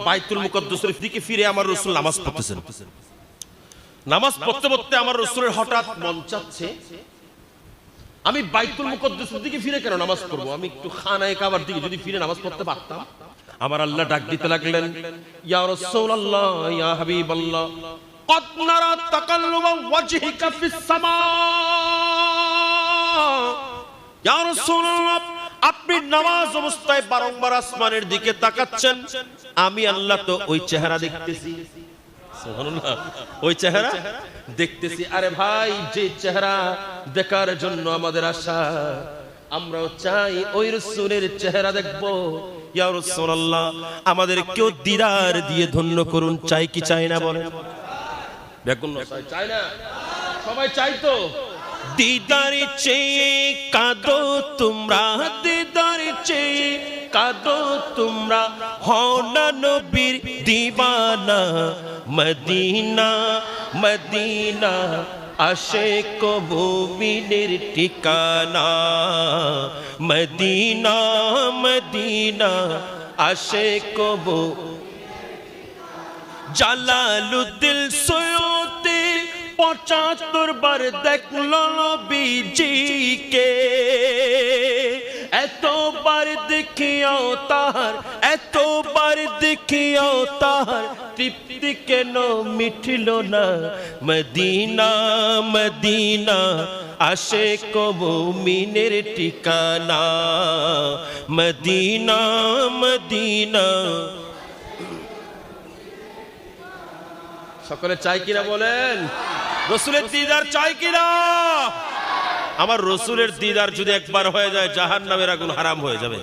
বাইতুল মুকদ্দাসের দিকে ফিরে আমার রাসূল নামাজ পড়তেছেন। নামাজ পড়তে পড়তে আমার রাসূলের হঠাৎ মন চাচ্ছে আমি বাইতুল মুকদ্দাসের দিকে ফিরে কেন নামাজ পড়বো, আমি একটু খানায়ে কাবার দিকে যদি ফিরে নামাজ পড়তে পারতাম। আমার আল্লাহ ডাক দিতে লাগলেন, ইয়া রাসূলুল্লাহ ইয়া হাবিবাল্লাহ قد نرى تقلب وجهك في السماء يا رسول الله আপনি নামাজ অবস্থায় বারংবার আসমানের দিকে তাকাচ্ছেন, আমি আল্লাহ তো ওই চেহারা দেখতেছি। সুবহানাল্লাহ, ওই চেহারা দেখতেছি। আরে ভাই, যে চেহারা দেখার জন্য আমাদের আশা, আমরাও চাই ওই রাসূলের চেহারা দেখবো। ইয়া রাসূলুল্লাহ আমাদের কেউ দিদার দিয়ে ধন্য করুন, চাই কি চাই না বলেন? চাই না, সবাই চাই তো। দিদার চেয়ে কাঁদো তোমরা, দিদার চেয়ে কাঁদো তোমরা, হও না নবীর দিওয়ানা। মদিনা মদিনা আশিক মুমিনের ঠিকানা, মদিনা মদিনা আশিক জালালুদ্দিন সৈয়দে ৭৫ বার দেখলো নবীজিকে, এতবার দেখিয়াও তাহার, এতবার দেখিয়াও তাহার তৃপ্তি কেন মিটল না। মদিনা মদিনা আশিক মুমিনের ঠিকানা, মদিনা মদিনা। সকলে চাই কিনা বলেন? রাসূলের দিদার চাই কিনা? আমার রাসূলের দিদার যদি একবার হয়ে যায় জাহান্নামের আগুন হারাম হয়ে যাবে,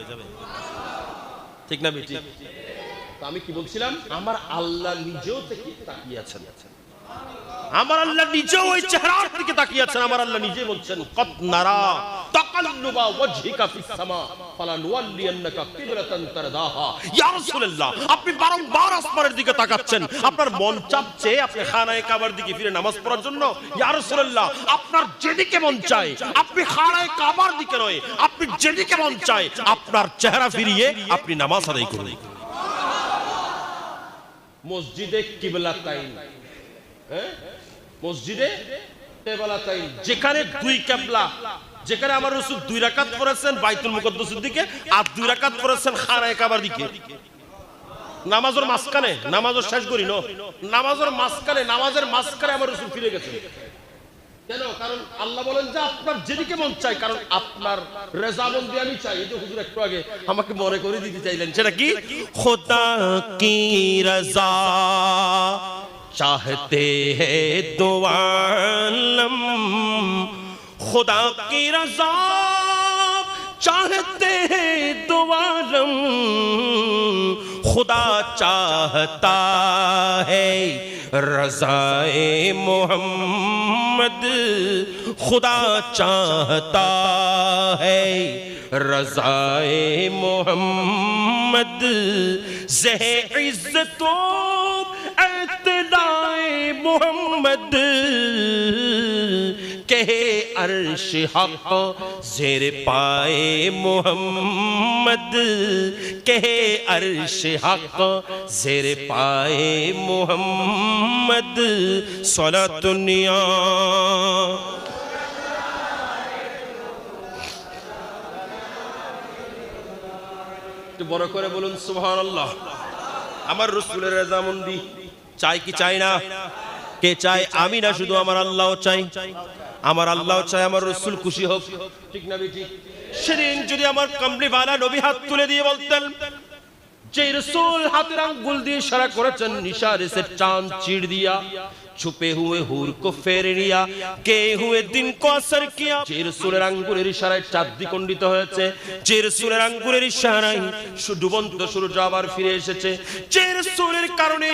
ঠিক না বেটি? তো আমি কি বলছিলাম, আমার আল্লাহ নিজেও তাকিয়ে আছেন, আমার আল্লাহ নিজেও ওই চেহারার দিকে তাকিয়ে আছেন। আমার আল্লাহ নিজে বলছেন, কদ নারা তাকাল্লুবা ওয়াজহিকা ফিস সামা ফালানুওয়াল্লিয়ান্নাকা কিবলাতান তারদাহা। ইয়া রাসূলুল্লাহ আপনি বারংবার আসমানের দিকে তাকাচ্ছেন, আপনার মন চাচ্ছে আপনি খানায়ে কাবার দিকে ফিরে নামাজ পড়ার জন্য। ইয়া রাসূলুল্লাহ আপনার যেদিকে মন চায়, আপনি খানায়ে কাবার দিকে নয়, আপনি যেদিকে মন চায় আপনার চেহারা ফিরিয়ে আপনি নামাজ আদায় করুন। মসজিদে কিবলাতাইন, মসজিদে কিবলাতাইন, যেখানে দুই কিবলা, যেখানে আমার রাসূল 2 রাকাত পড়েছেন বাইতুল মুকদ্দাসের দিকে আর 2 রাকাত পড়েছেন খানায়ে কাবার দিকে। নামাজের মাঝখানে, নামাজের শেষ করি না, নামাজের মাঝখানে, নামাজের মাঝখানে আমার রাসূল ফিরে গেছেন। কেন? কারণ আল্লাহ বলেন যে আপনার যেদিকে মন চাই, কারণ আপনার রেজামন্দি আমি চাই। এই যে হুজুর একটু আগে আমাকে মনে করে দিতে চাইলেন, সেটা কি? খোদা কি রাজা चाहते हैं दो आलम, खुदा की रज़ा चाहते हैं दो आलम, खुदा चाहता है रज़ाए मोहम्मद, खुदा चाहता है रज़ाए मोहम्मद, ज़े इज़्ज़तो मोहम्मद कहे अर्श हक ज़ेर पाए मोहम्मद, कहे अर्श हक ज़ेर पाए मोहम्मद, सलातुनिया। তো বড় করে বলুন সুবহানাল্লাহ। আমার রাসূলের রেজামন্দি চাই কি চাই না? কে চাই? আমি না, শুধু আমার আল্লাহও চাই। আমার আল্লাহও চাই আমার রাসূল খুশি হোক, ঠিক না বেটি? সেদিন যদি আমার কামলিওয়ালা নবী হাত তুলে দিয়ে বলতেন যে রাসূল হাতের আঙ্গুল দিয়ে ইশারা করেছেন, ইশারে से चांद चीर दिया, छुपे हुए हूर को फेर लिया, गए हुए दिन को असर किया। যে রাসূলের আঙ্গুলের ইশারায় চাঁদ দ্বিখণ্ডিত হয়েছে, যে রাসূলের আঙ্গুলের ইশারায় ডুবন্ত সূর্য আবার ফিরে এসেছে, যে রাসূলের কারণে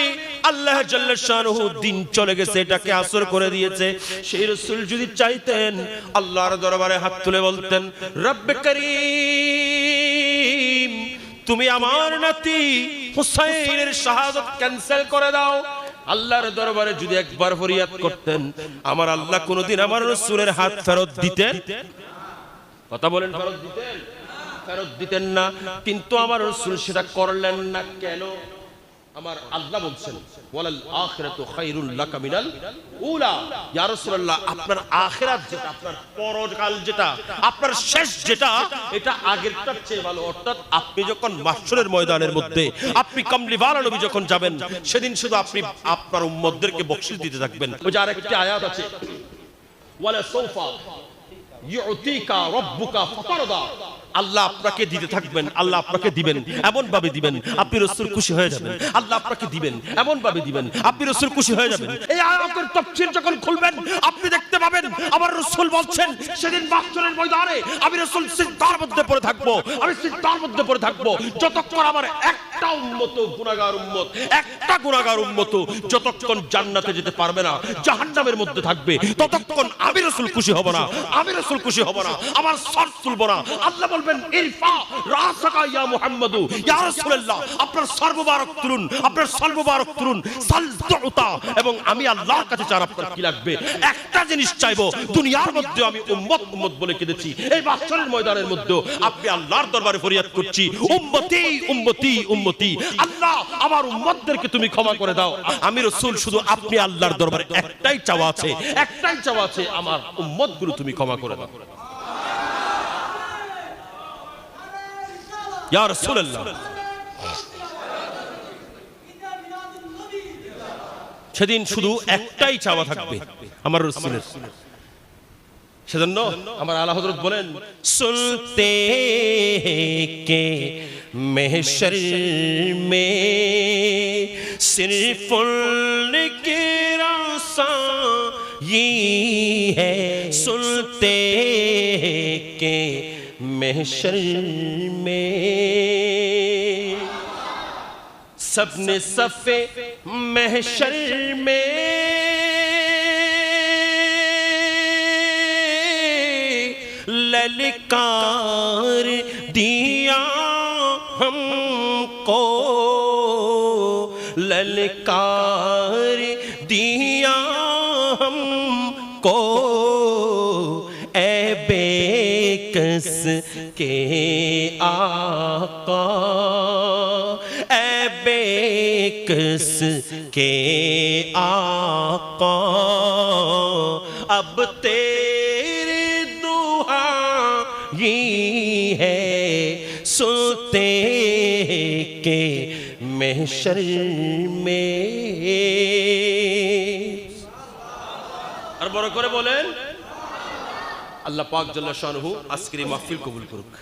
আল্লাহ জাল্লা শানুহু দিন চলে গেছে, এটাকে আসর করে দিয়েছে। সেই রাসূল যদি চাইতেন আল্লাহর দরবারে হাত তুলে বলতেন, রব্বে করিম তুমি আমার নাতি হুসাইনের শাহাদাত ক্যান্সেল করে দাও। আল্লাহর দরবারে যদি একবার ফরিয়াদ করতেন, আমার আল্লাহ কোনদিন আমার রাসূলের হাত ফেরত দিতেন? কথা বলেন, ফেরত দিতেন? ফেরত দিতেন না। কিন্তু আমার রাসূল সেটা করলেন না। কেন? আমার আল্লাহ বলছেন ওয়ালাল আখিরাতু খায়রুল লাকা মিনাল উলা। ইয়া রাসূলুল্লাহ, আপনার আখিরাত যেটা, আপনার পরকাল যেটা, আপনার শেষ যেটা, এটা আগেরটার চেয়ে ভালো। অর্থাৎ আপনি যখন মাহশরের ময়দানের মধ্যে আপনি কামলিওয়ালা নবী যখন যাবেন, সেদিন শুধু আপনি আপনার উম্মতদেরকে বকশিশ দিতে থাকবেন। ওই যে আরেকটি আয়াত আছে, ওয়ালা সাউফা ইউতিকা রাব্বুকা ফাতারদা। আল্লাহ আপনাকে দিতে থাকবেন, আল্লাহ আপনাকে দিবেন, এমন ভাবে দিবেন আপনি রাসূল খুশি হয়ে যাবেন। আল্লাহ আপনাকে দিবেন, এমন ভাবে দিবেন আপনি রাসূল খুশি হয়ে যাবেন। এই আয়াতের তাফসীর যখন খুলবেন আপনি দেখতে পাবেন আমার রাসূল বলছেন সেদিন মাহশরের ময়দানে আমি রাসূল সিজদার মধ্যে পড়ে থাকবো, আমি সিজদার মধ্যে পড়ে থাকবো যতক্ষণ আমার একটা উম্মত, গুনাহগার উম্মত, একটা গুনাহগার উম্মত যতক্ষণ জান্নাতে যেতে পারবে না, জাহান্নামের মধ্যে থাকবে, ততক্ষণ আমি রাসূল খুশি হব না, আমি রাসূল খুশি হব না, আমার সর তুলব না। আল্লাহ বলবেন ইরফা রাসাকা ইয়া মুহাম্মাদু, ইয়া রাসূলুল্লাহ, আপনার সর মুবারক তুলুন, আপনার সর মুবারক তুলুন, সালতুতা। এবং আমি আল্লাহর কাছে চান আপনার কি লাগবে? একটা জিনিস চাইবো, দুনিয়ার মধ্যে আমি উম্মত উম্মত বলে কেঁদেছি, এই মাহশরের ময়দানের মধ্যে আপনি আল্লাহর দরবারে ফরিয়াদ করছি উম্মতি উম্মতি উম্মতি, আল্লাহ আমার উম্মতদেরকে তুমি ক্ষমা করে দাও। আমি রাসূল শুধু আপনি আল্লাহর দরবারে একটাই চাওয়া আছে, একটাই চাওয়া আছে, আমার উম্মতগুলো তুমি ক্ষমা করে দাও। ইয়া রাসূলুল্লাহ, সেদিন শুধু একটাই চাওয়া থাকবে আমার রাসূলের। সেজন্য আমার আলা হযরত বলেন সুলতে কে महशर में सिर्फ उनके रासाई है, सुनते के महशर में सबने सफे महशर में ललकार दिया हमको, ललकार दिया हमको, ऐ बेकस के आका, ऐ बेकस के आका, अब तेरे दुआई है, सुनते के महशर में। আর বড় করে বলেন আল্লাহ পাক জাল্লা শানুহু আজকের এই মাহফিল কবুল করুক।